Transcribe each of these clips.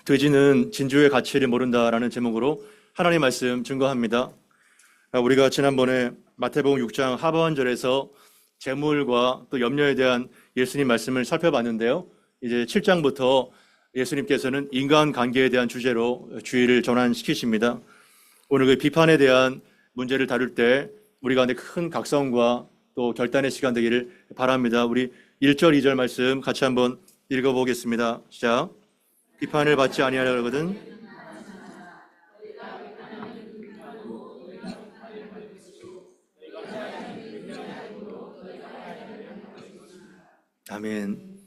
돼지는 진주의 가치를 모른다라는 제목으로 하나님 말씀 증거합니다. 우리가 지난번에 마태복음 6장 하반절에서 재물과 또 염려에 대한 예수님 말씀을 살펴봤는데요. 이제 7장부터 예수님께서는 인간관계에 대한 주제로 주의를 전환시키십니다. 오늘 그 비판에 대한 문제를 다룰 때 우리 가운데 큰 각성과 또 결단의 시간 되기를 바랍니다. 우리 1절, 2절 말씀 같이 한번 읽어보겠습니다. 시작. 비판을 받지 아니하려거든 아멘.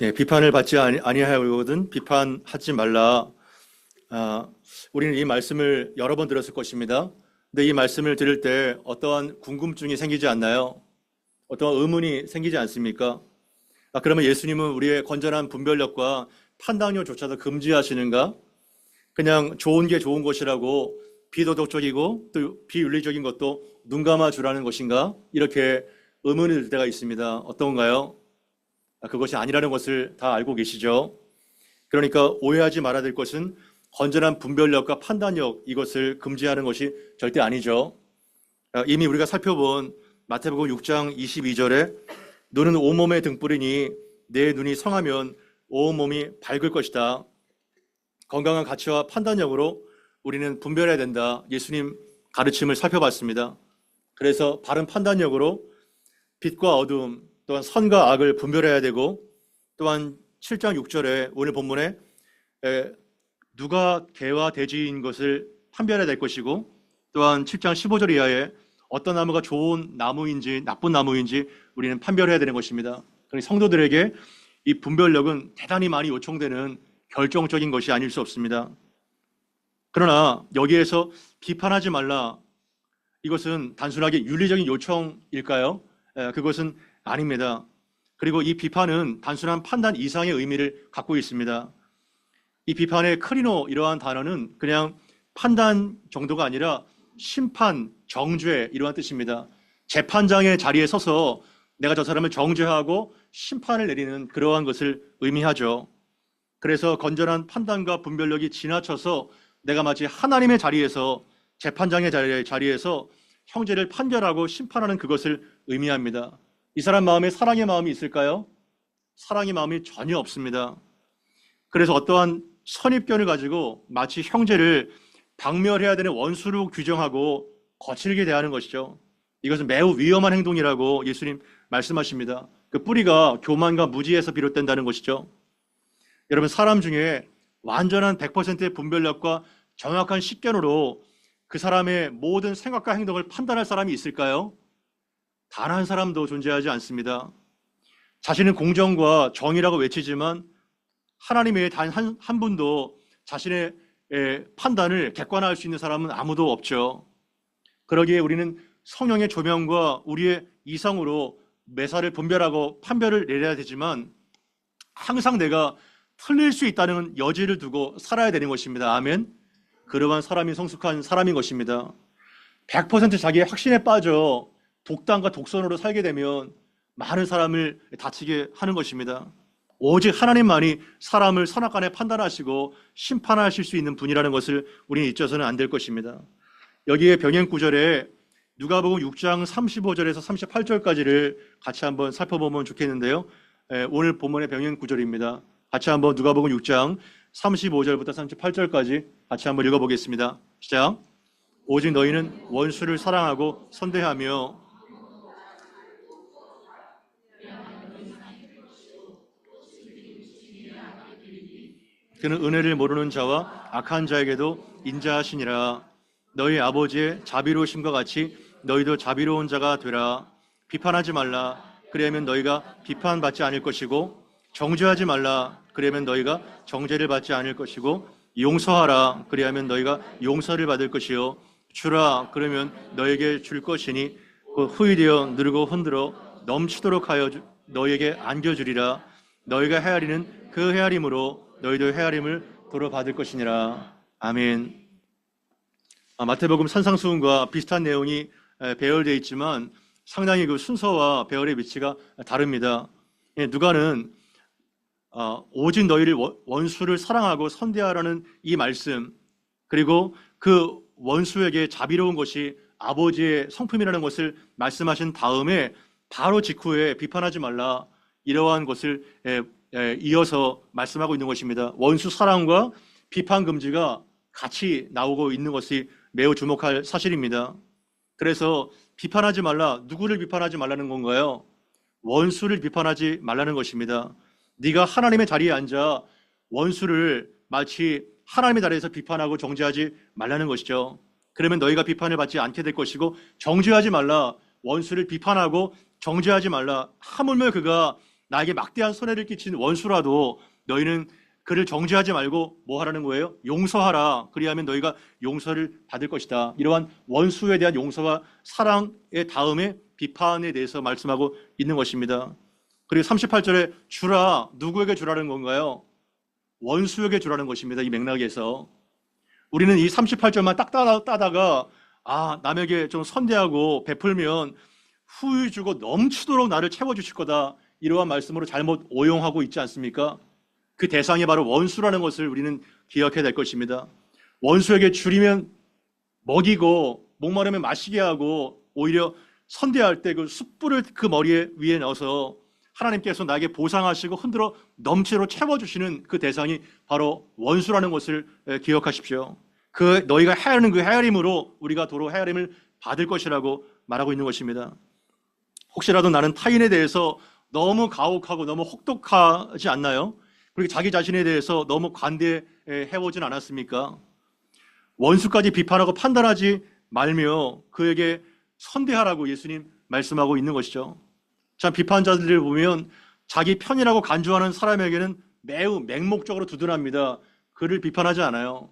네, 비판을 받지 아니하려거든 비판하지 말라. 우리는 이 말씀을 여러 번 들었을 것입니다. 근데 이 말씀을 들을 때 어떠한 궁금증이 생기지 않나요? 어떠한 의문이 생기지 않습니까? 그러면 예수님은 우리의 건전한 분별력과 판단력조차도 금지하시는가? 그냥 좋은 게 좋은 것이라고 비도덕적이고 또 비윤리적인 것도 눈 감아 주라는 것인가? 이렇게 의문이 들 때가 있습니다. 어떤가요? 그것이 아니라는 것을 다 알고 계시죠? 그러니까 오해하지 말아야 될 것은 건전한 분별력과 판단력, 이것을 금지하는 것이 절대 아니죠. 이미 우리가 살펴본 마태복음 6장 22절에 눈은 온몸의 등불이니 내 눈이 성하면 온몸이 밝을 것이다. 건강한 가치와 판단력으로 우리는 분별해야 된다. 예수님 가르침을 살펴봤습니다. 그래서 바른 판단력으로 빛과 어둠, 또한 선과 악을 분별해야 되고, 또한 7장 6절에 오늘 본문에 누가 개와 돼지인 것을 판별해야 될 것이고, 또한 7장 15절 이하에 어떤 나무가 좋은 나무인지 나쁜 나무인지 우리는 판별해야 되는 것입니다. 그러니 성도들에게 이 분별력은 대단히 많이 요청되는 결정적인 것이 아닐 수 없습니다. 그러나 여기에서 비판하지 말라, 이것은 단순하게 윤리적인 요청일까요? 그것은 아닙니다. 그리고 이 비판은 단순한 판단 이상의 의미를 갖고 있습니다. 이 비판의 크리노, 이러한 단어는 그냥 판단 정도가 아니라 심판, 정죄, 이러한 뜻입니다. 재판장의 자리에 서서 내가 저 사람을 정죄하고 심판을 내리는 그러한 것을 의미하죠. 그래서 건전한 판단과 분별력이 지나쳐서 내가 마치 하나님의 자리에서, 재판장의 자리에서 형제를 판결하고 심판하는 그것을 의미합니다. 이 사람 마음에 사랑의 마음이 있을까요? 사랑의 마음이 전혀 없습니다. 그래서 어떠한 선입견을 가지고 마치 형제를 박멸해야 되는 원수로 규정하고 거칠게 대하는 것이죠. 이것은 매우 위험한 행동이라고 예수님 말씀하십니다. 그 뿌리가 교만과 무지에서 비롯된다는 것이죠. 여러분, 사람 중에 완전한 100%의 분별력과 정확한 식견으로 그 사람의 모든 생각과 행동을 판단할 사람이 있을까요? 단 한 사람도 존재하지 않습니다. 자신은 공정과 정의라고 외치지만 하나님 외에 단 한 분도 자신의 판단을 객관화할 수 있는 사람은 아무도 없죠. 그러기에 우리는 성령의 조명과 우리의 이성으로 매사를 분별하고 판별을 내려야 되지만 항상 내가 틀릴 수 있다는 여지를 두고 살아야 되는 것입니다. 아멘. 그러한 사람이 성숙한 사람인 것입니다. 100% 자기의 확신에 빠져 독단과 독선으로 살게 되면 많은 사람을 다치게 하는 것입니다. 오직 하나님만이 사람을 선악간에 판단하시고 심판하실 수 있는 분이라는 것을 우리는 잊어서는 안 될 것입니다. 여기에 병행 구절에 누가복음 6장 35절에서 38절까지를 같이 한번 살펴보면 좋겠는데요. 오늘 본문의 병행 구절입니다. 같이 한번 누가복음 6장 35절부터 38절까지 같이 한번 읽어보겠습니다. 시작. 오직 너희는 원수를 사랑하고 선대하며 그는 은혜를 모르는 자와 악한 자에게도 인자하시니라. 너희 아버지의 자비로우심과 같이 너희도 자비로운 자가 되라. 비판하지 말라. 그리하면 너희가 비판받지 않을 것이고, 정죄하지 말라. 그러면 너희가 정죄를 받지 않을 것이고, 용서하라. 그리하면 너희가 용서를 받을 것이요, 주라. 그러면 너에게 줄 것이니 그 후이되어 누르고 흔들어 넘치도록 하여 너에게 안겨주리라. 너희가 헤아리는 그 헤아림으로 너희도 헤아림을 도로 받을 것이니라. 아멘. 마태복음 산상수훈과 비슷한 내용이 배열되어 있지만 상당히 그 순서와 배열의 위치가 다릅니다. 누가는 오직 너희를 원수를 사랑하고 선대하라는 이 말씀, 그리고 그 원수에게 자비로운 것이 아버지의 성품이라는 것을 말씀하신 다음에 바로 직후에 비판하지 말라, 이러한 것을 이어서 말씀하고 있는 것입니다. 원수 사랑과 비판 금지가 같이 나오고 있는 것이 매우 주목할 사실입니다. 그래서 비판하지 말라, 누구를 비판하지 말라는 건가요? 원수를 비판하지 말라는 것입니다. 네가 하나님의 자리에 앉아 원수를 마치 하나님의 자리에서 비판하고 정죄하지 말라는 것이죠. 그러면 너희가 비판을 받지 않게 될 것이고, 정죄하지 말라, 원수를 비판하고 정죄하지 말라, 하물며 그가 나에게 막대한 손해를 끼친 원수라도 너희는 그를 정죄하지 말고 뭐 하라는 거예요? 용서하라. 그리하면 너희가 용서를 받을 것이다. 이러한 원수에 대한 용서와 사랑의 다음에 비판에 대해서 말씀하고 있는 것입니다. 그리고 38절에 주라, 누구에게 주라는 건가요? 원수에게 주라는 것입니다. 이 맥락에서 우리는 이 38절만 딱 따다가 남에게 좀 선대하고 베풀면 후히 주고 넘치도록 나를 채워주실 거다, 이러한 말씀으로 잘못 오용하고 있지 않습니까? 그 대상이 바로 원수라는 것을 우리는 기억해야 될 것입니다. 원수에게 줄이면 먹이고 목마르면 마시게 하고, 오히려 선대할 때 그 숯불을 그 머리 위에 넣어서 하나님께서 나에게 보상하시고 흔들어 넘치도록 채워주시는 그 대상이 바로 원수라는 것을 기억하십시오. 너희가 헤아리는 그 헤아림으로 우리가 도로 헤아림을 받을 것이라고 말하고 있는 것입니다. 혹시라도 나는 타인에 대해서 너무 가혹하고 너무 혹독하지 않나요? 그리고 자기 자신에 대해서 너무 관대해오진 않았습니까? 원수까지 비판하고 판단하지 말며 그에게 선대하라고 예수님 말씀하고 있는 것이죠. 참, 비판자들을 보면 자기 편이라고 간주하는 사람에게는 매우 맹목적으로 두둔합니다. 그를 비판하지 않아요.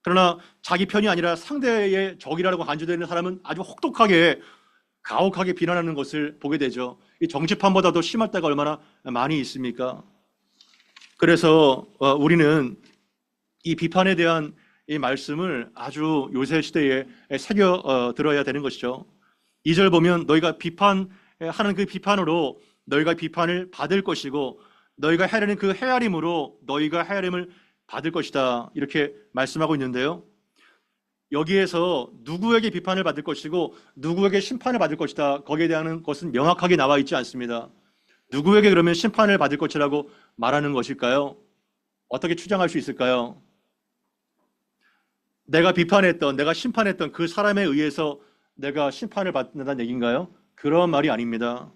그러나 자기 편이 아니라 상대의 적이라고 간주되는 사람은 아주 혹독하게 가혹하게 비난하는 것을 보게 되죠. 이 정치판보다도 심할 때가 얼마나 많이 있습니까? 그래서 우리는 이 비판에 대한 이 말씀을 아주 요새 시대에 새겨 들어야 되는 것이죠. 2절 보면 너희가 비판하는 그 비판으로 너희가 비판을 받을 것이고, 너희가 헤아리는 그 헤아림으로 너희가 헤아림을 받을 것이다, 이렇게 말씀하고 있는데요. 여기에서 누구에게 비판을 받을 것이고 누구에게 심판을 받을 것이다, 거기에 대한 것은 명확하게 나와 있지 않습니다. 누구에게 그러면 심판을 받을 것이라고 말하는 것일까요? 어떻게 추정할 수 있을까요? 내가 비판했던, 내가 심판했던 그 사람에 의해서 내가 심판을 받는다는 얘기인가요? 그런 말이 아닙니다.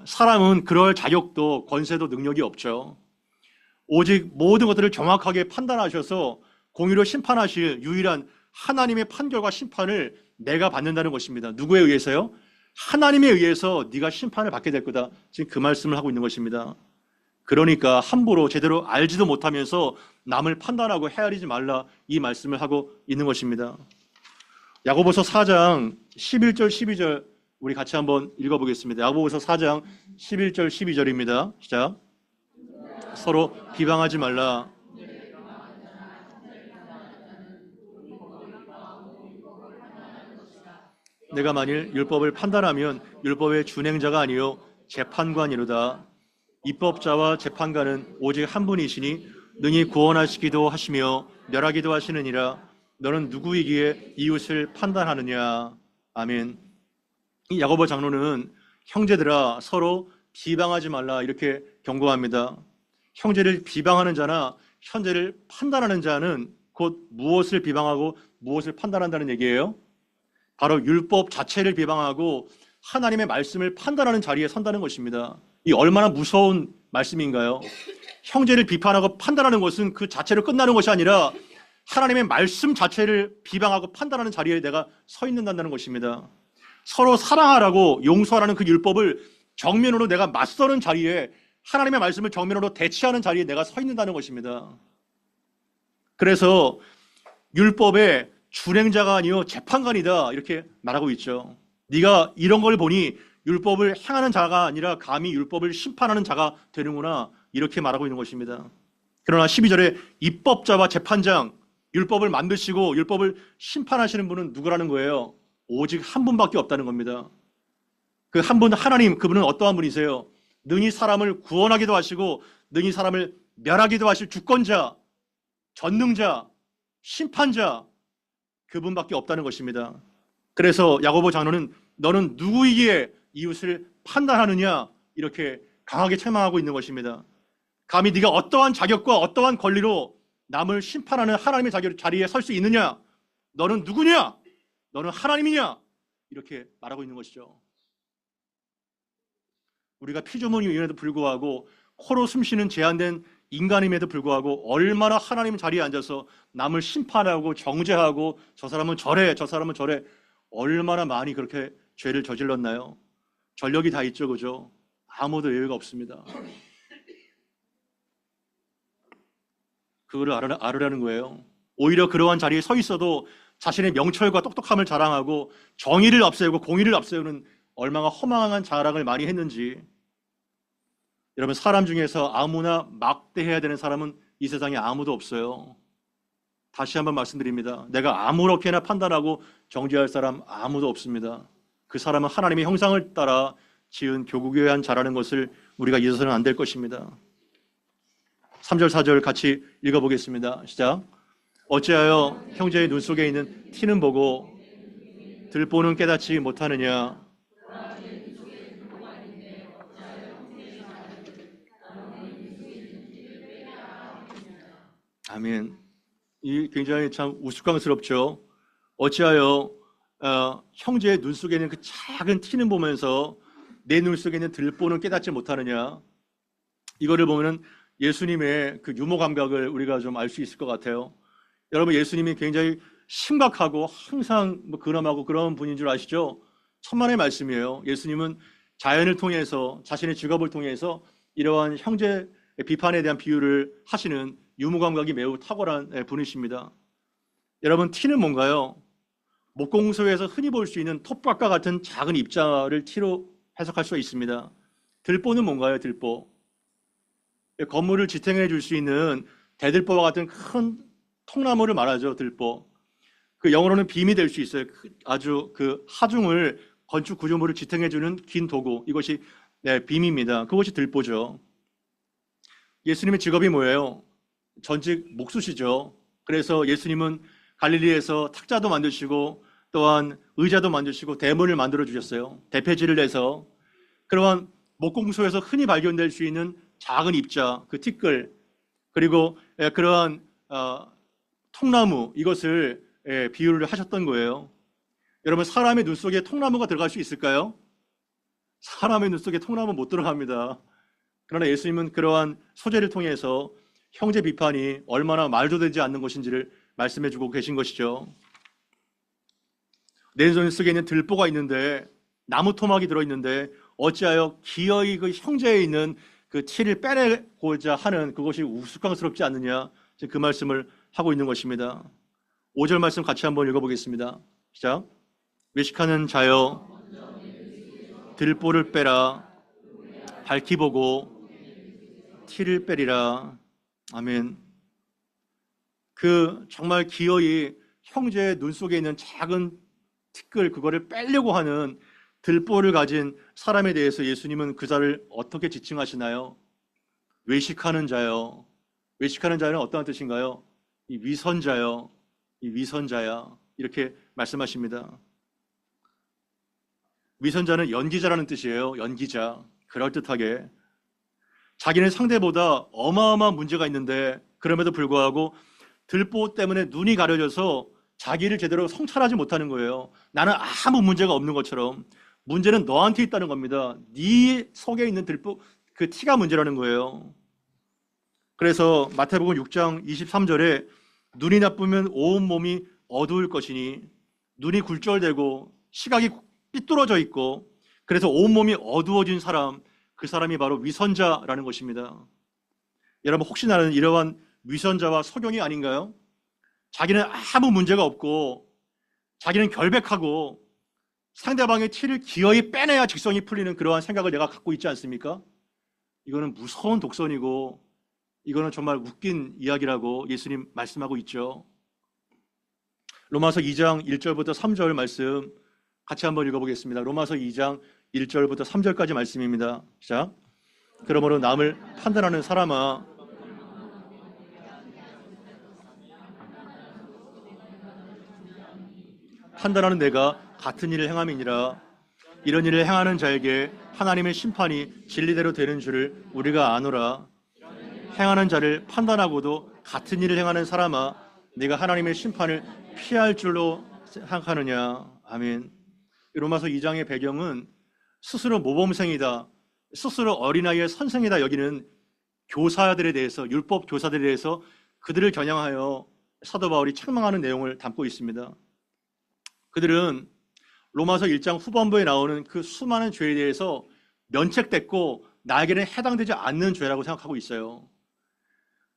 사람은 그럴 자격도 권세도 능력이 없죠. 오직 모든 것들을 정확하게 판단하셔서 공의로 심판하실 유일한 하나님의 판결과 심판을 내가 받는다는 것입니다. 누구에 의해서요? 하나님에 의해서 네가 심판을 받게 될 거다, 지금 그 말씀을 하고 있는 것입니다. 그러니까 함부로 제대로 알지도 못하면서 남을 판단하고 헤아리지 말라, 이 말씀을 하고 있는 것입니다. 야고보서 4장 11절 12절 우리 같이 한번 읽어보겠습니다. 야고보서 4장 11절 12절입니다. 시작. 서로 비방하지 말라. 내가 만일 율법을 판단하면 율법의 준행자가 아니요 재판관이로다. 입법자와 재판관은 오직 한 분이시니 능히 구원하시기도 하시며 멸하기도 하시느니라. 너는 누구이기에 이웃을 판단하느냐. 아멘. 이 야고보 장로는 형제들아 서로 비방하지 말라, 이렇게 경고합니다. 형제를 비방하는 자나 형제를 판단하는 자는 곧 무엇을 비방하고 무엇을 판단한다는 얘기예요? 바로 율법 자체를 비방하고 하나님의 말씀을 판단하는 자리에 선다는 것입니다. 이 얼마나 무서운 말씀인가요? 형제를 비판하고 판단하는 것은 그 자체로 끝나는 것이 아니라 하나님의 말씀 자체를 비방하고 판단하는 자리에 내가 서 있는다는 것입니다. 서로 사랑하라고 용서하라는 그 율법을 정면으로 내가 맞서는 자리에, 하나님의 말씀을 정면으로 대치하는 자리에 내가 서 있는다는 것입니다. 그래서 율법의 준행자가 아니요 재판관이다, 이렇게 말하고 있죠. 네가 이런 걸 보니 율법을 행하는 자가 아니라 감히 율법을 심판하는 자가 되는구나, 이렇게 말하고 있는 것입니다. 그러나 12절에 입법자와 재판장, 율법을 만드시고 율법을 심판하시는 분은 누구라는 거예요? 오직 한 분밖에 없다는 겁니다. 그 한 분 하나님, 그분은 어떠한 분이세요? 능히 사람을 구원하기도 하시고 능히 사람을 멸하기도 하실 주권자, 전능자, 심판자, 그분밖에 없다는 것입니다. 그래서 야고보 장로는 너는 누구이기에 이웃을 판단하느냐 이렇게 강하게 책망하고 있는 것입니다. 감히 네가 어떠한 자격과 어떠한 권리로 남을 심판하는 하나님의 자리에 설 수 있느냐? 너는 누구냐? 너는 하나님이냐? 이렇게 말하고 있는 것이죠. 우리가 피조물임에도 불구하고 코로 숨쉬는 제한된 인간임에도 불구하고 얼마나 하나님 자리에 앉아서 남을 심판하고 정죄하고 저 사람은 저래, 저 사람은 저래, 얼마나 많이 그렇게 죄를 저질렀나요? 전력이 다 있죠, 그죠? 아무도 예외가 없습니다. 그거를 알으라는 거예요. 오히려 그러한 자리에 서 있어도 자신의 명철과 똑똑함을 자랑하고 정의를 앞세우고 공의를 앞세우는 얼마나 허망한 자랑을 많이 했는지. 여러분, 사람 중에서 아무나 막대해야 되는 사람은 이 세상에 아무도 없어요. 다시 한번 말씀드립니다. 내가 아무렇게나 판단하고 정죄할 사람 아무도 없습니다. 그 사람은 하나님의 형상을 따라 지은 교구교한 자라는 것을 우리가 잊어서는 안 될 것입니다. 3절 4절 같이 읽어보겠습니다. 시작. 어찌하여 형제의 눈 속에 있는 티는 보고 들보는 깨닫지 못하느냐. 아멘. 이 굉장히 참 우스꽝스럽죠. 어찌하여 형제의 눈 속에 있는 그 작은 티는 보면서 내 눈 속에 있는 들보는 깨닫지 못하느냐. 이거를 보면은 예수님의 그 유머 감각을 우리가 좀 알 수 있을 것 같아요. 여러분, 예수님이 굉장히 심각하고 항상 근엄하고 그런 분인 줄 아시죠? 천만의 말씀이에요. 예수님은 자연을 통해서 자신의 직업을 통해서 이러한 형제 비판에 대한 비유를 하시는 유머 감각이 매우 탁월한 분이십니다. 여러분, 티는 뭔가요? 목공소에서 흔히 볼 수 있는 톱밥과 같은 작은 입자를 티로 해석할 수가 있습니다. 들보는 뭔가요? 들보. 건물을 지탱해 줄 수 있는 대들보와 같은 큰 통나무를 말하죠. 들보. 그 영어로는 빔이 될 수 있어요. 아주 그 하중을 건축 구조물을 지탱해 주는 긴 도구. 이것이 빔입니다. 그것이 들보죠. 예수님의 직업이 뭐예요? 전직 목수시죠. 그래서 예수님은 갈릴리에서 탁자도 만드시고 또한 의자도 만드시고 대문을 만들어 주셨어요. 대패질을 내서 그러한 목공소에서 흔히 발견될 수 있는 작은 입자, 그 티끌, 그리고 그러한 통나무, 이것을 비유를 하셨던 거예요. 여러분, 사람의 눈 속에 통나무가 들어갈 수 있을까요? 사람의 눈 속에 통나무 못 들어갑니다. 그러나 예수님은 그러한 소재를 통해서 형제 비판이 얼마나 말도 되지 않는 것인지를 말씀해 주고 계신 것이죠. 내 눈 속에 있는 들보가 있는데, 나무 토막이 들어있는데 어찌하여 기어이 그 형제에 있는 그 티를 빼내고자 하는 그것이 우스꽝스럽지 않느냐, 그 말씀을 하고 있는 것입니다. 5절 말씀 같이 한번 읽어보겠습니다. 시작. 외식하는 자여 들보를 빼라, 밝히 보고 티를 빼리라. 아멘. 그 정말 기어이 형제의 눈 속에 있는 작은 티끌, 그거를 빼려고 하는 들보를 가진 사람에 대해서 예수님은 그 자를 어떻게 지칭하시나요? 외식하는 자요. 외식하는 자는 어떠한 뜻인가요? 이 위선자요. 이 위선자야. 이렇게 말씀하십니다. 위선자는 연기자라는 뜻이에요. 연기자. 그럴듯하게. 자기는 상대보다 어마어마한 문제가 있는데 그럼에도 불구하고 들보 때문에 눈이 가려져서 자기를 제대로 성찰하지 못하는 거예요. 나는 아무 문제가 없는 것처럼. 문제는 너한테 있다는 겁니다. 네 속에 있는 들보, 그 티가 문제라는 거예요. 그래서 마태복음 6장 23절에 눈이 나쁘면 온 몸이 어두울 것이니, 눈이 굴절되고 시각이 삐뚤어져 있고 그래서 온 몸이 어두워진 사람, 그 사람이 바로 위선자라는 것입니다. 여러분, 혹시 나는 이러한 위선자와 소경이 아닌가요? 자기는 아무 문제가 없고 자기는 결백하고 상대방의 티를 기어이 빼내야 직성이 풀리는 그러한 생각을 내가 갖고 있지 않습니까? 이거는 무서운 독선이고 이거는 정말 웃긴 이야기라고 예수님 말씀하고 있죠. 로마서 2장 1절부터 3절 말씀 같이 한번 읽어보겠습니다. 로마서 2장 1절부터 3절까지 말씀입니다. 시작. 그러므로 남을 판단하는 사람아, 판단하는 내가 같은 일을 행함이니라. 이런 일을 행하는 자에게 하나님의 심판이 진리대로 되는 줄을 우리가 아노라. 행하는 자를 판단하고도 같은 일을 행하는 사람아, 네가 하나님의 심판을 피할 줄로 생각하느냐. 아멘. 로마서 2장의 배경은 스스로 모범생이다, 스스로 어린아이의 선생이다 여기는 교사들에 대해서, 율법 교사들에 대해서 그들을 겨냥하여 사도 바울이 책망하는 내용을 담고 있습니다. 그들은 로마서 1장 후반부에 나오는 그 수많은 죄에 대해서 면책됐고 나에게는 해당되지 않는 죄라고 생각하고 있어요.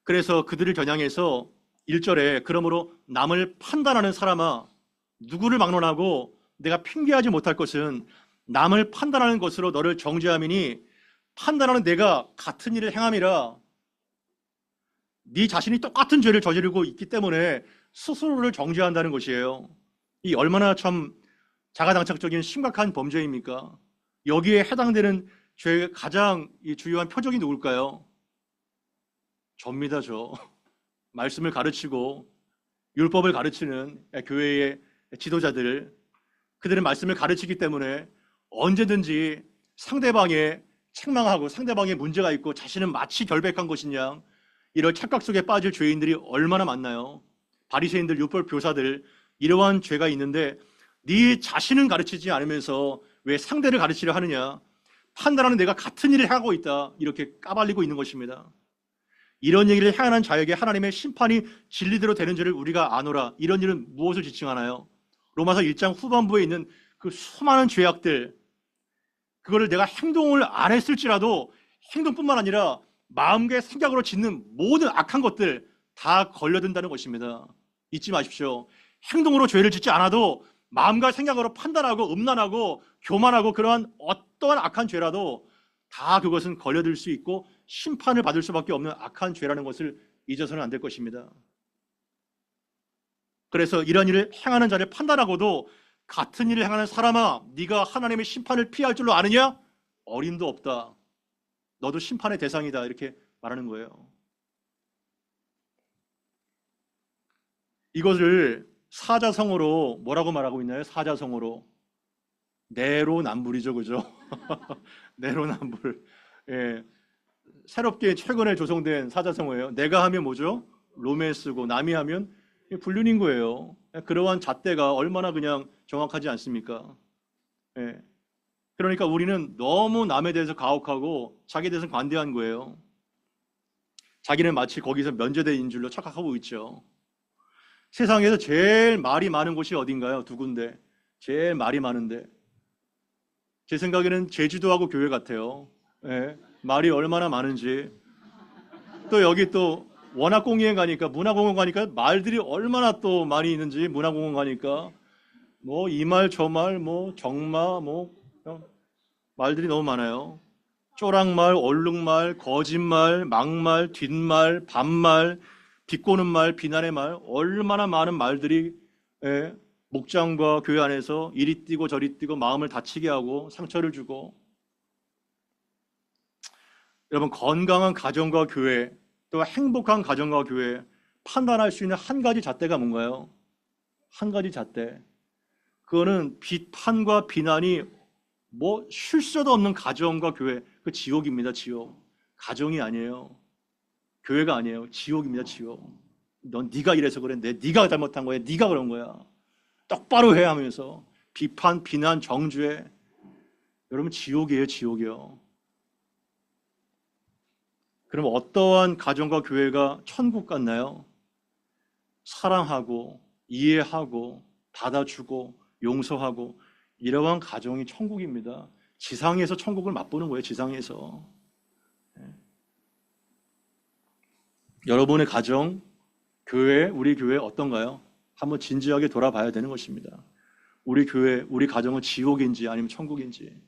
그래서 그들을 겨냥해서 1절에 그러므로 남을 판단하는 사람아, 누구를 막론하고 내가 핑계하지 못할 것은 남을 판단하는 것으로 너를 정죄함이니 판단하는 내가 같은 일을 행함이라. 네 자신이 똑같은 죄를 저지르고 있기 때문에 스스로를 정죄한다는 것이에요. 이 얼마나 참 자가당착적인 심각한 범죄입니까? 여기에 해당되는 죄의 가장 주요한 표적이 누굴까요? 접니다, 저. 말씀을 가르치고 율법을 가르치는 교회의 지도자들, 그들은 말씀을 가르치기 때문에 언제든지 상대방의 책망하고 상대방의 문제가 있고 자신은 마치 결백한 것이냐, 이런 착각 속에 빠질 죄인들이 얼마나 많나요? 바리새인들, 율법 교사들, 이러한 죄가 있는데 네 자신은 가르치지 않으면서 왜 상대를 가르치려 하느냐, 판단하는 내가 같은 일을 하고 있다, 이렇게 까발리고 있는 것입니다. 이런 얘기를 행하는 자에게 하나님의 심판이 진리대로 되는 줄을 우리가 아노라. 이런 일은 무엇을 지칭하나요? 로마서 1장 후반부에 있는 그 수많은 죄악들, 그거를 내가 행동을 안 했을지라도 행동뿐만 아니라 마음과 생각으로 짓는 모든 악한 것들 다 걸려든다는 것입니다. 잊지 마십시오. 행동으로 죄를 짓지 않아도 마음과 생각으로 판단하고 음란하고 교만하고 그러한 어떠한 악한 죄라도 다 그것은 걸려들 수 있고 심판을 받을 수밖에 없는 악한 죄라는 것을 잊어서는 안 될 것입니다. 그래서 이런 일을 행하는 자를 판단하고도 같은 일을 행하는 사람아, 네가 하나님의 심판을 피할 줄로 아느냐? 어림도 없다. 너도 심판의 대상이다. 이렇게 말하는 거예요. 이것을 사자성어로 뭐라고 말하고 있나요? 사자성어로 내로남불이죠, 그죠? 내로남불. 예. 새롭게 최근에 조성된 사자성어예요. 내가 하면 뭐죠? 로맨스고 남이 하면 불륜인 거예요. 그러한 잣대가 얼마나 그냥 정확하지 않습니까? 예. 그러니까 우리는 너무 남에 대해서 가혹하고 자기에 대해서 관대한 거예요. 자기는 마치 거기서 면제된 줄로 착각하고 있죠. 세상에서 제일 말이 많은 곳이 어딘가요? 두 군데. 제일 말이 많은데 제 생각에는 제주도하고 교회 같아요. 예. 말이 얼마나 많은지. 또 여기 또 원화공園가니까, 문화공원 가니까 말들이 얼마나 또 많이 있는지, 문화공원 가니까 뭐 이 말 저 말 뭐 정마 뭐 말들이 너무 많아요. 쪼락말, 얼룩말, 거짓말, 막말, 뒷말, 반말, 비꼬는 말, 비난의 말, 얼마나 많은 말들이 목장과 교회 안에서 이리 뛰고 저리 뛰고 마음을 다치게 하고 상처를 주고. 여러분, 건강한 가정과 교회, 또 행복한 가정과 교회 판단할 수 있는 한 가지 잣대가 뭔가요? 한 가지 잣대. 그거는 비판과 비난이 뭐 쉴 새도 없는 가정과 교회, 그 지옥입니다. 지옥. 가정이 아니에요. 교회가 아니에요. 지옥입니다. 지옥. 넌 네가 이래서 그래. 네가 잘못한 거야. 네가 그런 거야. 똑바로 해 하면서 비판, 비난, 정죄. 여러분, 지옥이에요. 지옥이요. 그럼 어떠한 가정과 교회가 천국 같나요? 사랑하고 이해하고 받아주고 용서하고 이러한 가정이 천국입니다. 지상에서 천국을 맛보는 거예요. 지상에서. 여러분의 가정, 교회, 우리 교회 어떤가요? 한번 진지하게 돌아봐야 되는 것입니다. 우리 교회, 우리 가정은 지옥인지 아니면 천국인지.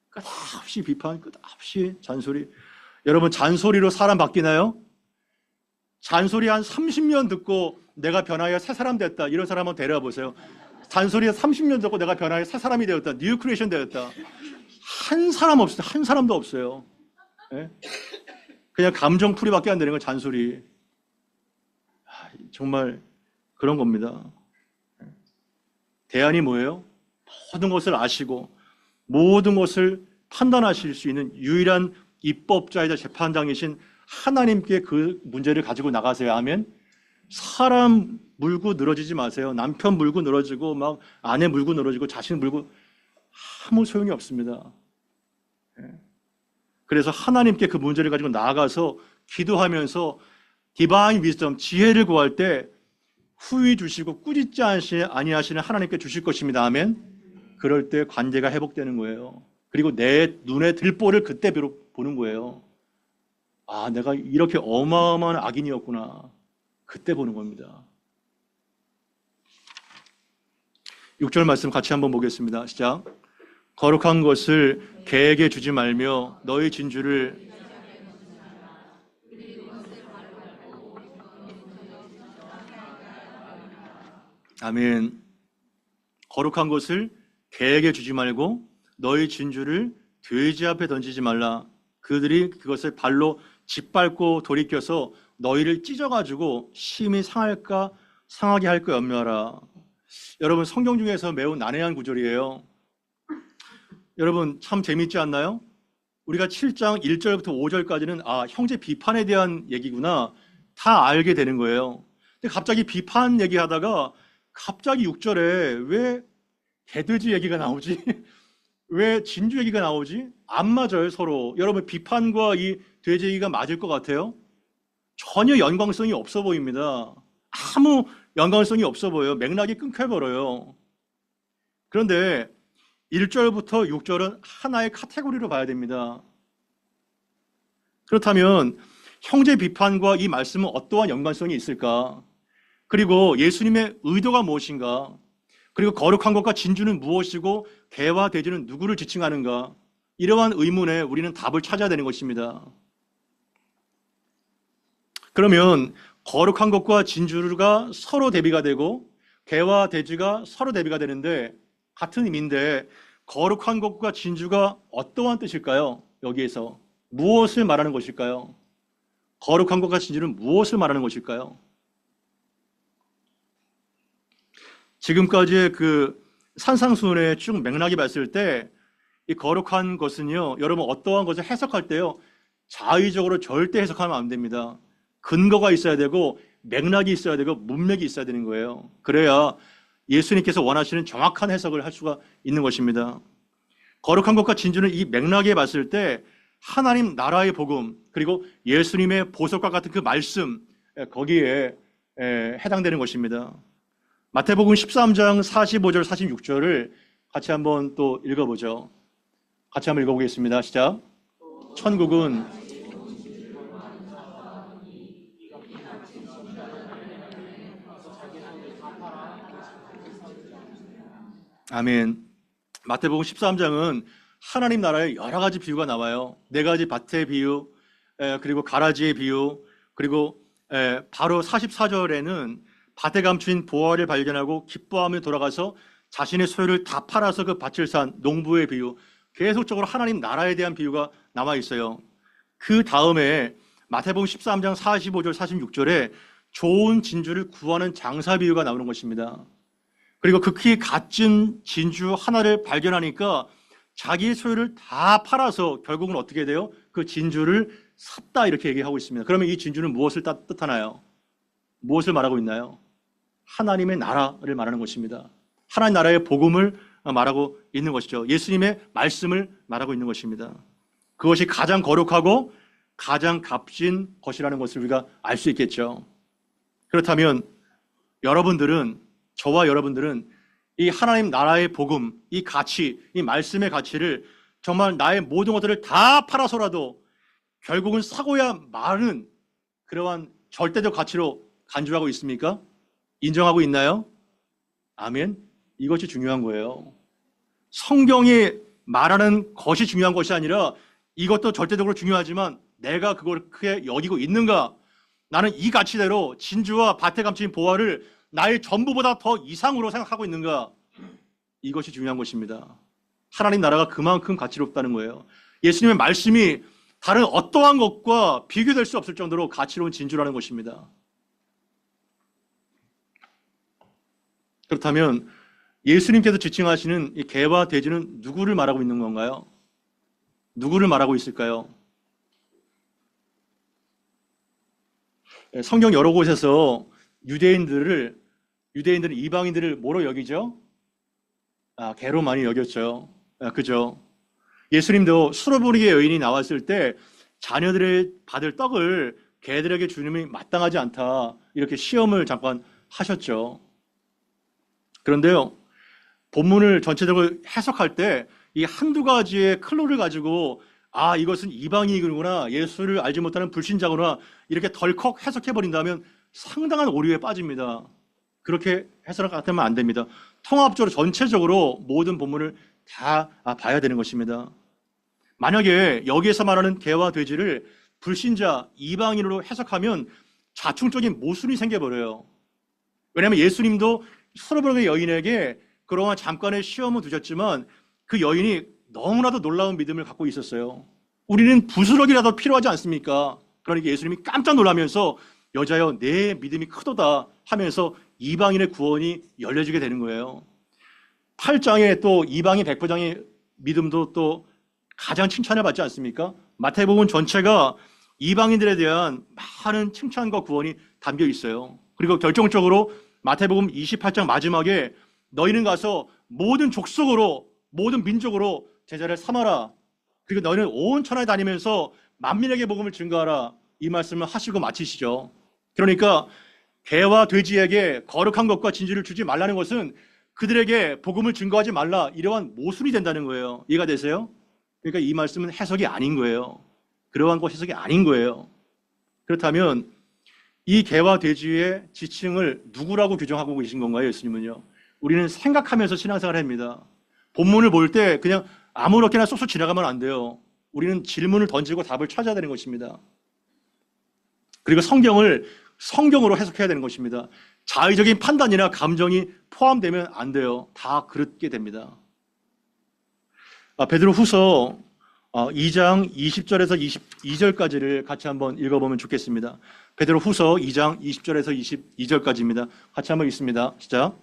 끝없이 비판, 끝없이 잔소리. 여러분, 잔소리로 사람 바뀌나요? 잔소리 한 30년 듣고 내가 변하여 새 사람 됐다, 이런 사람 한번 데려와 보세요. 잔소리 30년 듣고 내가 변하여 새 사람이 되었다, 뉴 크리에이션 되었다. 한 사람 없어요. 한 사람도 없어요. 예? 그냥 감정풀이밖에 안 되는 건 잔소리. 정말 그런 겁니다. 대안이 뭐예요? 모든 것을 아시고 모든 것을 판단하실 수 있는 유일한 입법자이자 재판장이신 하나님께 그 문제를 가지고 나가세요. 아멘. 사람 물고 늘어지지 마세요. 남편 물고 늘어지고 막 아내 물고 늘어지고 자신 물고 아무 소용이 없습니다. 그래서 하나님께 그 문제를 가지고 나아가서 기도하면서 디바인 위즈덤, 지혜를 구할 때 후히 주시고 꾸짖지 아니하시는 하나님께 주실 것입니다. 아멘. 그럴 때 관계가 회복되는 거예요. 그리고 내 눈에 들보를 그때 비록 보는 거예요. 아, 내가 이렇게 어마어마한 악인이었구나. 그때 보는 겁니다. 6절 말씀 같이 한번 보겠습니다. 시작. 거룩한 것을 개에게 주지 말며 너희 진주를 아멘. 거룩한 것을 개에게 주지 말고 너희 진주를 돼지 앞에 던지지 말라. 그들이 그것을 발로 짓밟고 돌이켜서 너희를 찢어가지고 심히 상하게 할까 염려하라. 여러분, 성경 중에서 매우 난해한 구절이에요. 여러분, 참 재밌지 않나요? 우리가 7장 1절부터 5절까지는 형제 비판에 대한 얘기구나 다 알게 되는 거예요. 근데 갑자기 비판 얘기하다가 갑자기 6절에 왜 개돼지 얘기가 나오지? 왜 진주 얘기가 나오지? 안 맞아요, 서로. 여러분, 비판과 이 돼지 얘기가 맞을 것 같아요? 전혀 연관성이 없어 보입니다. 아무 연관성이 없어 보여요. 맥락이 끊겨버려요. 그런데 1절부터 6절은 하나의 카테고리로 봐야 됩니다. 그렇다면 형제 비판과 이 말씀은 어떠한 연관성이 있을까? 그리고 예수님의 의도가 무엇인가? 그리고 거룩한 것과 진주는 무엇이고 개와 돼지는 누구를 지칭하는가? 이러한 의문에 우리는 답을 찾아야 되는 것입니다. 그러면 거룩한 것과 진주가 서로 대비가 되고 개와 돼지가 서로 대비가 되는데 같은 의미인데 거룩한 것과 진주가 어떠한 뜻일까요? 여기에서 무엇을 말하는 것일까요? 거룩한 것과 진주는 무엇을 말하는 것일까요? 지금까지의 그 산상수훈의 쭉 맥락이 봤을 때 이 거룩한 것은요, 여러분 어떠한 것을 해석할 때요, 자의적으로 절대 해석하면 안 됩니다. 근거가 있어야 되고 맥락이 있어야 되고 문맥이 있어야 되는 거예요. 그래야 예수님께서 원하시는 정확한 해석을 할 수가 있는 것입니다. 거룩한 것과 진주는 이 맥락에 봤을 때 하나님 나라의 복음 그리고 예수님의 보석과 같은 그 말씀 거기에 해당되는 것입니다. 마태복음 13장 45절 46절을 같이 한번 또 읽어보죠. 같이 한번 읽어보겠습니다. 시작. 천국은 아멘. 마태복음 13장은 하나님 나라의 여러 가지 비유가 나와요. 네 가지 밭의 비유, 그리고 가라지의 비유, 그리고 바로 44절에는 밭에 감춘 보화를 발견하고 기뻐하며 돌아가서 자신의 소유를 다 팔아서 그 밭을 산 농부의 비유, 계속적으로 하나님 나라에 대한 비유가 나와 있어요. 그 다음에 마태복음 13장 45절 46절에 좋은 진주를 구하는 장사 비유가 나오는 것입니다. 그리고 극히 값진 진주 하나를 발견하니까 자기 소유를 다 팔아서 결국은 어떻게 돼요? 그 진주를 샀다 이렇게 얘기하고 있습니다. 그러면 이 진주는 무엇을 뜻하나요? 무엇을 말하고 있나요? 하나님의 나라를 말하는 것입니다. 하나님 나라의 복음을 말하고 있는 것이죠. 예수님의 말씀을 말하고 있는 것입니다. 그것이 가장 거룩하고 가장 값진 것이라는 것을 우리가 알 수 있겠죠. 그렇다면 저와 여러분들은 이 하나님 나라의 복음, 이 가치, 이 말씀의 가치를 정말 나의 모든 것들을 다 팔아서라도 결국은 사고야 마는 그러한 절대적 가치로 간주하고 있습니까? 인정하고 있나요? 아멘. 이것이 중요한 거예요. 성경이 말하는 것이 중요한 것이 아니라 이것도 절대적으로 중요하지만 내가 그걸 크게 여기고 있는가? 나는 이 가치대로 진주와 밭에 감춘 보화를 나의 전부보다 더 이상으로 생각하고 있는가? 이것이 중요한 것입니다. 하나님 나라가 그만큼 가치롭다는 거예요. 예수님의 말씀이 다른 어떠한 것과 비교될 수 없을 정도로 가치로운 진주라는 것입니다. 그렇다면 예수님께서 지칭하시는 이 개와 돼지는 누구를 말하고 있는 건가요? 누구를 말하고 있을까요? 성경 여러 곳에서 유대인들은 이방인들을 뭐로 여기죠? 개로 많이 여겼죠. 그죠? 예수님도 수로보니게 여인이 나왔을 때 자녀들의 받을 떡을 개들에게 주님이 마땅하지 않다, 이렇게 시험을 잠깐 하셨죠. 그런데요, 본문을 전체적으로 해석할 때 이 한두 가지의 클로를 가지고 이것은 이방인이구나, 예수를 알지 못하는 불신자구나, 이렇게 덜컥 해석해버린다면 상당한 오류에 빠집니다. 그렇게 해석하면 안 됩니다. 통합적으로 전체적으로 모든 본문을 다 봐야 되는 것입니다. 만약에 여기에서 말하는 개와 돼지를 불신자, 이방인으로 해석하면 좌충적인 모순이 생겨버려요. 왜냐하면 예수님도 수로보니게 여인에게 그동안 잠깐의 시험을 두셨지만 그 여인이 너무나도 놀라운 믿음을 갖고 있었어요. 우리는 부스러기라도 필요하지 않습니까? 그러니까 예수님이 깜짝 놀라면서 여자여 내 믿음이 크도다 하면서 이방인의 구원이 열려지게 되는 거예요. 8장에 또 이방인 백부장의 믿음도 또 가장 칭찬을 받지 않습니까? 마태복음 전체가 이방인들에 대한 많은 칭찬과 구원이 담겨 있어요. 그리고 결정적으로 마태복음 28장 마지막에 너희는 가서 모든 족속으로, 모든 민족으로 제자를 삼아라. 그리고 너희는 온 천하에 다니면서 만민에게 복음을 증거하라. 이 말씀을 하시고 마치시죠. 그러니까 개와 돼지에게 거룩한 것과 진주를 주지 말라는 것은 그들에게 복음을 증거하지 말라, 이러한 모순이 된다는 거예요. 이해가 되세요? 그러니까 이 말씀은 해석이 아닌 거예요. 그러한 것 해석이 아닌 거예요. 그렇다면 이 개와 돼지의 지칭을 누구라고 규정하고 계신 건가요, 예수님은요? 우리는 생각하면서 신앙생활을 합니다. 본문을 볼 때 그냥 아무렇게나 쏙쏙 지나가면 안 돼요. 우리는 질문을 던지고 답을 찾아야 되는 것입니다. 그리고 성경을 성경으로 해석해야 되는 것입니다. 자의적인 판단이나 감정이 포함되면 안 돼요. 다 그렇게 됩니다. 베드로후서 2장 20절에서 22절까지를 같이 한번 읽어보면 좋겠습니다. 베드로후서 2장 20절에서 22절까지입니다. 같이 한번 읽습니다. 시작.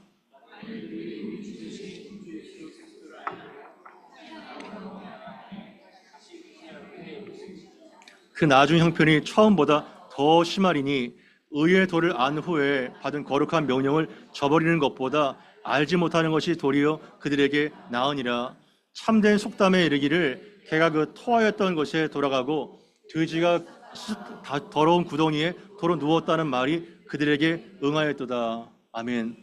그 나중 형편이 처음보다 더 심하리니 의의 도를 안 후에 받은 거룩한 명령을 저버리는 것보다 알지 못하는 것이 도리어 그들에게 나으니라. 참된 속담에 이르기를 개가 그 토하였던 곳에 돌아가고 돼지가 더러운 구덩이에 도로 누웠다는 말이 그들에게 응하였도다. 아멘.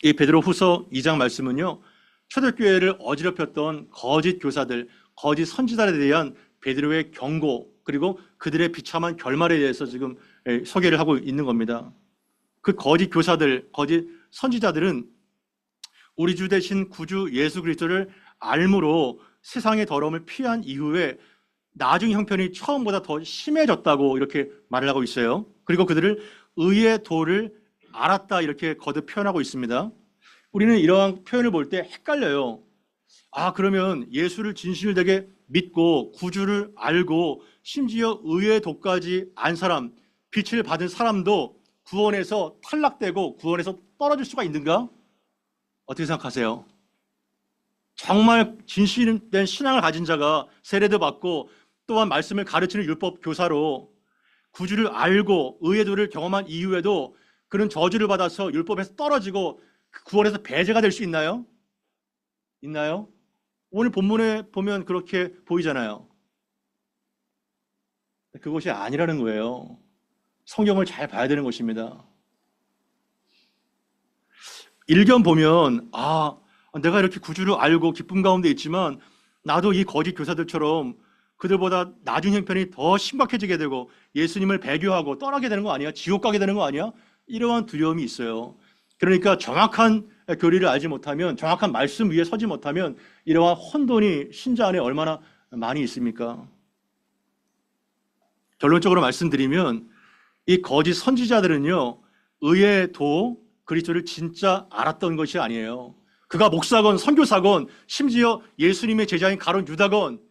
이 베드로후서 2장 말씀은요, 초대교회를 어지럽혔던 거짓 교사들, 거짓 선지자들에 대한 베드로의 경고, 그리고 그들의 비참한 결말에 대해서 지금 소개를 하고 있는 겁니다. 그 거짓 교사들, 거짓 선지자들은 우리 주 되신 구주 예수 그리스도를 알므로 세상의 더러움을 피한 이후에 나중 형편이 처음보다 더 심해졌다고 이렇게 말을 하고 있어요. 그리고 그들을 의의 도를 알았다, 이렇게 거듭 표현하고 있습니다. 우리는 이러한 표현을 볼 때 헷갈려요. 그러면 예수를 진실되게 믿고 구주를 알고 심지어 의의 도까지 안 사람, 빛을 받은 사람도 구원에서 탈락되고 구원에서 떨어질 수가 있는가? 어떻게 생각하세요? 정말 진실된 신앙을 가진 자가 세례도 받고 또한 말씀을 가르치는 율법 교사로 구주를 알고 의의 도를 경험한 이후에도 그런 저주를 받아서 율법에서 떨어지고 구원에서 배제가 될 수 있나요? 있나요? 오늘 본문에 보면 그렇게 보이잖아요. 그것이 아니라는 거예요. 성경을 잘 봐야 되는 것입니다. 일견 보면 내가 이렇게 구주를 알고 기쁨 가운데 있지만 나도 이 거짓 교사들처럼 그들보다 나중 형편이 더 심각해지게 되고 예수님을 배교하고 떠나게 되는 거 아니야? 지옥 가게 되는 거 아니야? 이러한 두려움이 있어요. 그러니까 정확한 교리를 알지 못하면, 정확한 말씀 위에 서지 못하면 이러한 혼돈이 신자 안에 얼마나 많이 있습니까? 결론적으로 말씀드리면 이 거짓 선지자들은요, 의의 도 그리스도를 진짜 알았던 것이 아니에요. 그가 목사건 선교사건 심지어 예수님의 제자인 가룟 유다건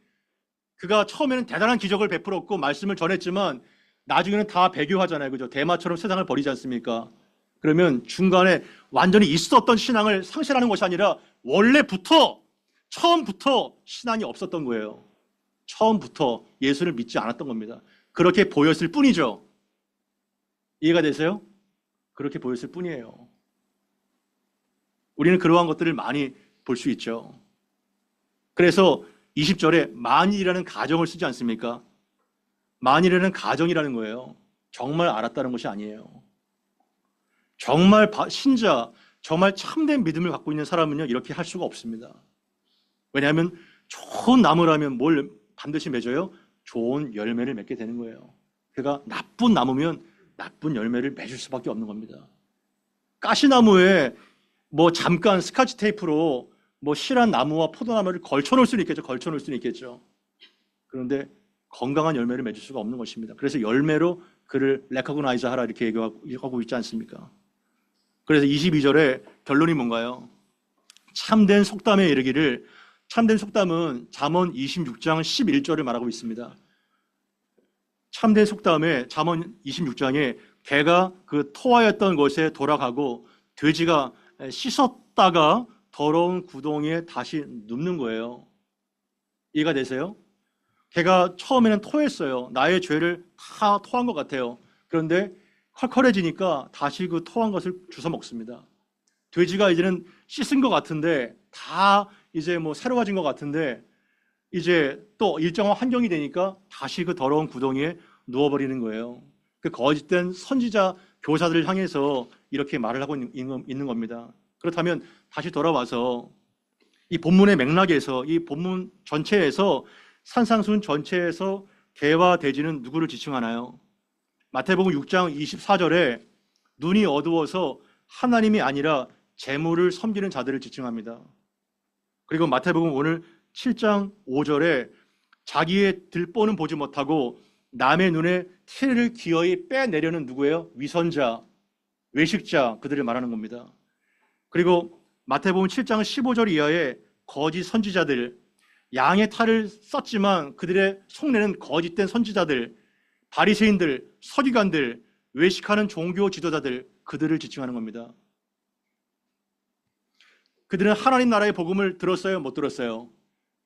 그가 처음에는 대단한 기적을 베풀었고 말씀을 전했지만 나중에는 다 배교하잖아요. 그죠? 대마처럼 세상을 버리지 않습니까? 그러면 중간에 완전히 있었던 신앙을 상실하는 것이 아니라 처음부터 신앙이 없었던 거예요. 처음부터 예수를 믿지 않았던 겁니다. 그렇게 보였을 뿐이죠. 이해가 되세요? 그렇게 보였을 뿐이에요. 우리는 그러한 것들을 많이 볼 수 있죠. 그래서 20절에 만일이라는 가정을 쓰지 않습니까? 만일이라는 가정이라는 거예요. 정말 알았다는 것이 아니에요. 정말 신자, 정말 참된 믿음을 갖고 있는 사람은요, 이렇게 할 수가 없습니다. 왜냐하면 좋은 나무라면 뭘 반드시 맺어요? 좋은 열매를 맺게 되는 거예요. 그가 나쁜 나무면 나쁜 열매를 맺을 수밖에 없는 겁니다. 가시나무에 잠깐 스카치 테이프로 실한 나무와 포도나무를 걸쳐 놓을 수는 있겠죠. 그런데 건강한 열매를 맺을 수가 없는 것입니다. 그래서 열매로 그를 레커그나이즈 하라 이렇게 얘기하고 있지 않습니까? 그래서 22절에 결론이 뭔가요? 참된 속담에 이르기를, 참된 속담은 잠언 26장 11절을 말하고 있습니다. 참된 속담에 잠언 26장에 개가 그 토하였던 것에 돌아가고 돼지가 씻었다가 더러운 구덩이에 다시 눕는 거예요. 이해가 되세요? 개가 처음에는 토했어요. 나의 죄를 다 토한 것 같아요. 그런데 컬컬해지니까 다시 그 토한 것을 주워 먹습니다. 돼지가 이제는 씻은 것 같은데 다 이제 새로워진 것 같은데 이제 또 일정한 환경이 되니까 다시 그 더러운 구덩이에 누워버리는 거예요. 그 거짓된 선지자 교사들을 향해서 이렇게 말을 하고 있는 겁니다. 그렇다면 다시 돌아와서 이 본문의 맥락에서, 이 본문 전체에서, 산상순 전체에서 개와 돼지는 누구를 지칭하나요? 마태복음 6장 24절에 눈이 어두워서 하나님이 아니라 재물을 섬기는 자들을 지칭합니다. 그리고 마태복음 오늘 7장 5절에 자기의 들보는 보지 못하고 남의 눈에 티를 기어이 빼내려는 누구예요? 위선자, 외식자, 그들을 말하는 겁니다. 그리고 마태복음 7장 15절 이하에 거짓 선지자들, 양의 탈을 썼지만 그들의 속내는 거짓된 선지자들, 바리새인들, 서기관들, 외식하는 종교 지도자들, 그들을 지칭하는 겁니다. 그들은 하나님 나라의 복음을 들었어요? 못 들었어요?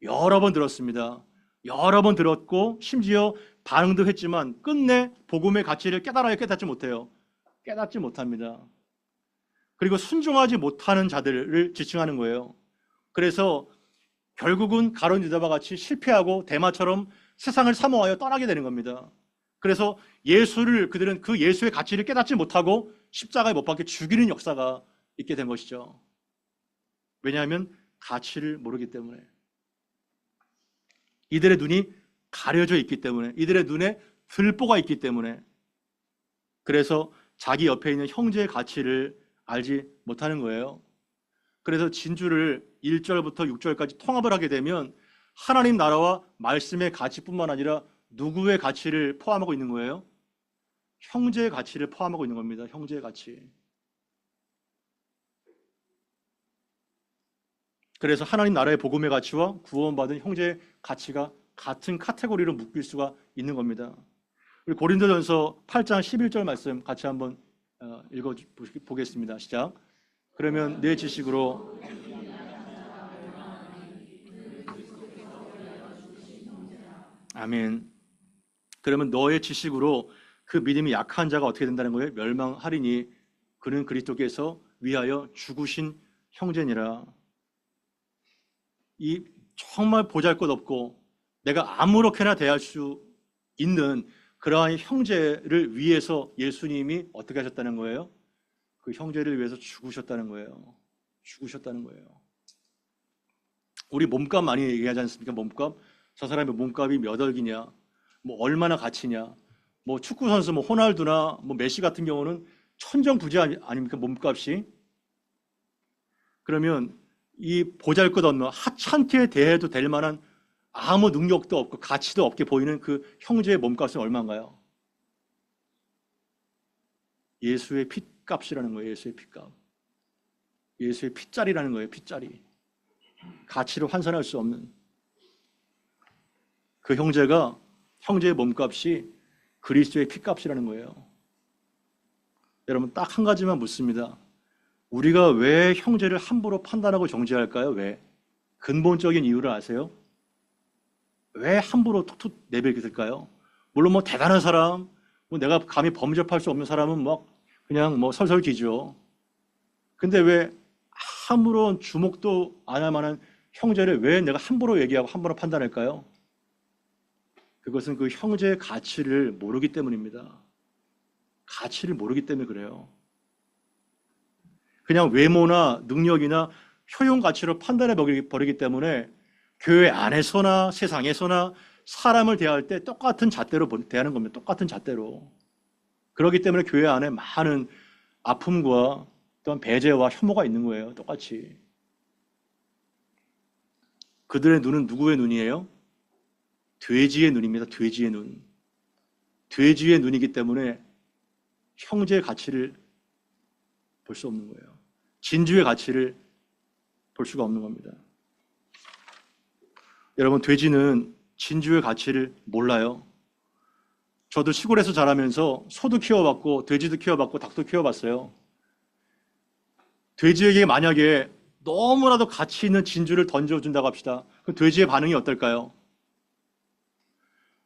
여러 번 들었습니다. 여러 번 들었고 심지어 반응도 했지만 끝내 복음의 가치를 깨달아야 깨닫지 못해요. 깨닫지 못합니다. 그리고 순종하지 못하는 자들을 지칭하는 거예요. 그래서 결국은 가룟 유다와 같이 실패하고 대마처럼 세상을 사모하여 떠나게 되는 겁니다. 그래서 그들은 그 예수의 가치를 깨닫지 못하고 십자가에 못 박혀 죽이는 역사가 있게 된 것이죠. 왜냐하면 가치를 모르기 때문에. 이들의 눈이 가려져 있기 때문에, 이들의 눈에 들보가 있기 때문에, 그래서 자기 옆에 있는 형제의 가치를 알지 못하는 거예요. 그래서 진주를 1절부터 6절까지 통합을 하게 되면 하나님 나라와 말씀의 가치뿐만 아니라 누구의 가치를 포함하고 있는 거예요? 형제의 가치를 포함하고 있는 겁니다. 형제의 가치. 그래서 하나님 나라의 복음의 가치와 구원받은 형제의 가치가 같은 카테고리로 묶일 수가 있는 겁니다. 우리 고린도전서 8장 11절 말씀 같이 한번 읽어보겠습니다. 시작. 그러면 내 지식으로 아멘. 그러면 너의 지식으로 그 믿음이 약한 자가 어떻게 된다는 거예요? 멸망하리니 그는 그리스도께서 위하여 죽으신 형제니라. 이 정말 보잘것없고 내가 아무렇게나 대할 수 있는 그러한 형제를 위해서 예수님이 어떻게 하셨다는 거예요? 그 형제를 위해서 죽으셨다는 거예요. 죽으셨다는 거예요. 우리 몸값 많이 얘기하지 않습니까? 몸값. 저 사람의 몸값이 몇 억이냐, 얼마나 가치냐, 축구 선수 호날두나 메시 같은 경우는 천정부지 아닙니까? 몸값이. 그러면 이 보잘것없는 하찮게 대해도 될 만한 아무 능력도 없고 가치도 없게 보이는 그 형제의 몸값은 얼마인가요? 예수의 핏값이라는 거예요. 예수의 핏값. 예수의 핏자리라는 거예요. 핏자리. 가치로 환산할 수 없는. 그 형제가 형제의 몸값이 그리스도의 피값이라는 거예요. 여러분 딱 한 가지만 묻습니다. 우리가 왜 형제를 함부로 판단하고 정죄할까요? 왜? 근본적인 이유를 아세요? 왜 함부로 툭툭 내뱉을까요? 물론 뭐 대단한 사람, 뭐 내가 감히 범접할 수 없는 사람은 막 그냥 뭐 설설 기죠. 근데 왜 아무런 주목도 안 할 만한 형제를 왜 내가 함부로 얘기하고 함부로 판단할까요? 그것은 그 형제의 가치를 모르기 때문입니다. 가치를 모르기 때문에 그래요. 그냥 외모나 능력이나 효용 가치로 판단해 버리기 때문에 교회 안에서나 세상에서나 사람을 대할 때 똑같은 잣대로 대하는 겁니다. 똑같은 잣대로. 그렇기 때문에 교회 안에 많은 아픔과 또한 배제와 혐오가 있는 거예요. 똑같이. 그들의 눈은 누구의 눈이에요? 돼지의 눈입니다. 돼지의 눈. 돼지의 눈이기 때문에 형제의 가치를 볼 수 없는 거예요. 진주의 가치를 볼 수가 없는 겁니다. 여러분, 돼지는 진주의 가치를 몰라요. 저도 시골에서 자라면서 소도 키워봤고 돼지도 키워봤고 닭도 키워봤어요. 돼지에게 만약에 너무나도 가치 있는 진주를 던져준다고 합시다. 그럼 돼지의 반응이 어떨까요?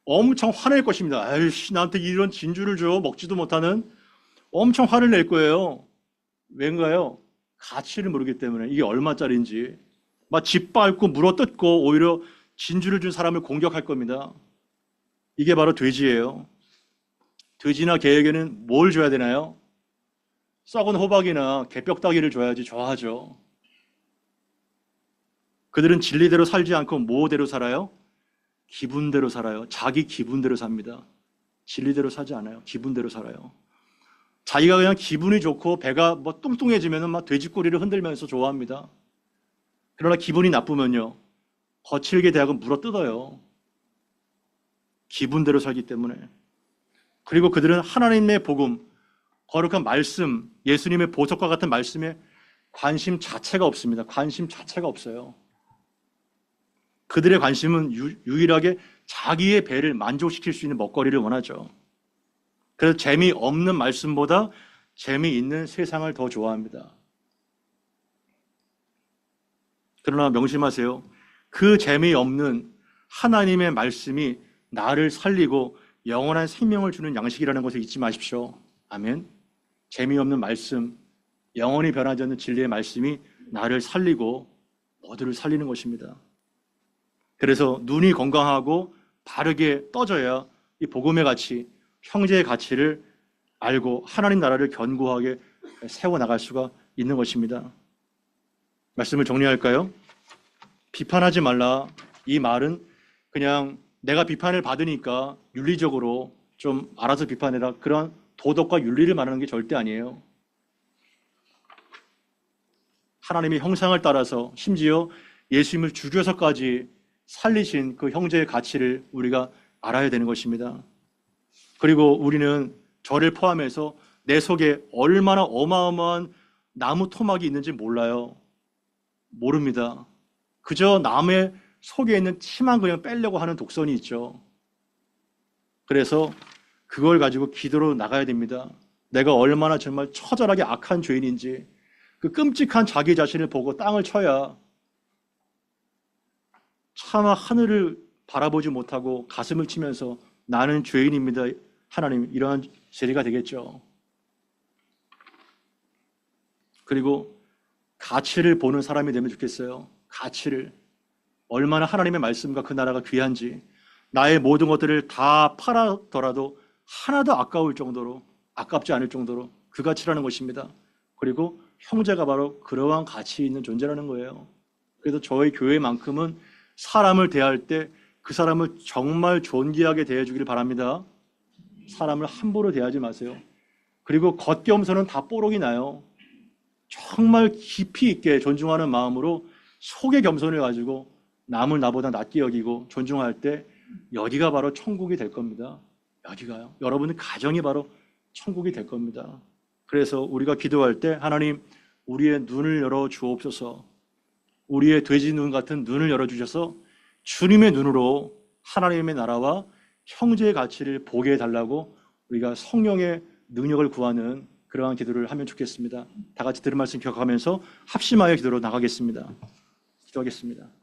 엄청 화낼 것입니다. 아이씨, 나한테 이런 진주를 줘. 먹지도 못하는. 엄청 화를 낼 거예요. 왠가요? 가치를 모르기 때문에 이게 얼마짜리인지 막 짓밟고 물어뜯고 오히려 진주를 준 사람을 공격할 겁니다. 이게 바로 돼지예요. 돼지나 개에게는 뭘 줘야 되나요? 썩은 호박이나 개뼈다귀를 줘야지 좋아하죠. 그들은 진리대로 살지 않고 뭐대로 살아요? 기분대로 살아요. 자기 기분대로 삽니다. 진리대로 사지 않아요. 기분대로 살아요. 자기가 그냥 기분이 좋고 배가 뭐 뚱뚱해지면 막 돼지꼬리를 흔들면서 좋아합니다. 그러나 기분이 나쁘면요, 거칠게 대하고 물어뜯어요. 기분대로 살기 때문에. 그리고 그들은 하나님의 복음, 거룩한 말씀, 예수님의 보석과 같은 말씀에 관심 자체가 없습니다. 관심 자체가 없어요. 그들의 관심은 유일하게 자기의 배를 만족시킬 수 있는 먹거리를 원하죠. 그래서 재미없는 말씀보다 재미있는 세상을 더 좋아합니다. 그러나 명심하세요. 그 재미없는 하나님의 말씀이 나를 살리고 영원한 생명을 주는 양식이라는 것을 잊지 마십시오. 아멘. 재미없는 말씀, 영원히 변하지 않는 진리의 말씀이 나를 살리고 모두를 살리는 것입니다. 그래서 눈이 건강하고 바르게 떠져야 이 복음의 가치, 형제의 가치를 알고 하나님 나라를 견고하게 세워나갈 수가 있는 것입니다. 말씀을 정리할까요? 비판하지 말라. 이 말은 그냥 내가 비판을 받으니까 윤리적으로 좀 알아서 비판해라, 그런 도덕과 윤리를 말하는 게 절대 아니에요. 하나님의 형상을 따라서 심지어 예수님을 죽여서까지 살리신 그 형제의 가치를 우리가 알아야 되는 것입니다. 그리고 우리는 저를 포함해서 내 속에 얼마나 어마어마한 나무 토막이 있는지 몰라요. 모릅니다. 그저 남의 속에 있는 티만 그냥 빼려고 하는 독선이 있죠. 그래서 그걸 가지고 기도로 나가야 됩니다. 내가 얼마나 정말 처절하게 악한 죄인인지 그 끔찍한 자기 자신을 보고 땅을 쳐야 차마 하늘을 바라보지 못하고 가슴을 치면서 나는 죄인입니다, 하나님, 이러한 세리가 되겠죠. 그리고 가치를 보는 사람이 되면 좋겠어요. 가치를. 얼마나 하나님의 말씀과 그 나라가 귀한지, 나의 모든 것들을 다 팔아더라도 하나도 아까울 정도로, 아깝지 않을 정도로 그 가치라는 것입니다. 그리고 형제가 바로 그러한 가치 있는 존재라는 거예요. 그래서 저희 교회만큼은 사람을 대할 때 그 사람을 정말 존귀하게 대해주기를 바랍니다. 사람을 함부로 대하지 마세요. 그리고 겉겸손은 다 뽀록이 나요. 정말 깊이 있게 존중하는 마음으로 속의 겸손을 가지고 남을 나보다 낮게 여기고 존중할 때 여기가 바로 천국이 될 겁니다. 여기가요. 여러분의 가정이 바로 천국이 될 겁니다. 그래서 우리가 기도할 때 하나님, 우리의 눈을 열어 주옵소서. 우리의 돼지 눈 같은 눈을 열어주셔서 주님의 눈으로 하나님의 나라와 형제의 가치를 보게 해달라고 우리가 성령의 능력을 구하는 그러한 기도를 하면 좋겠습니다. 다 같이 들은 말씀 기억하면서 합심하여 기도로 나가겠습니다. 기도하겠습니다.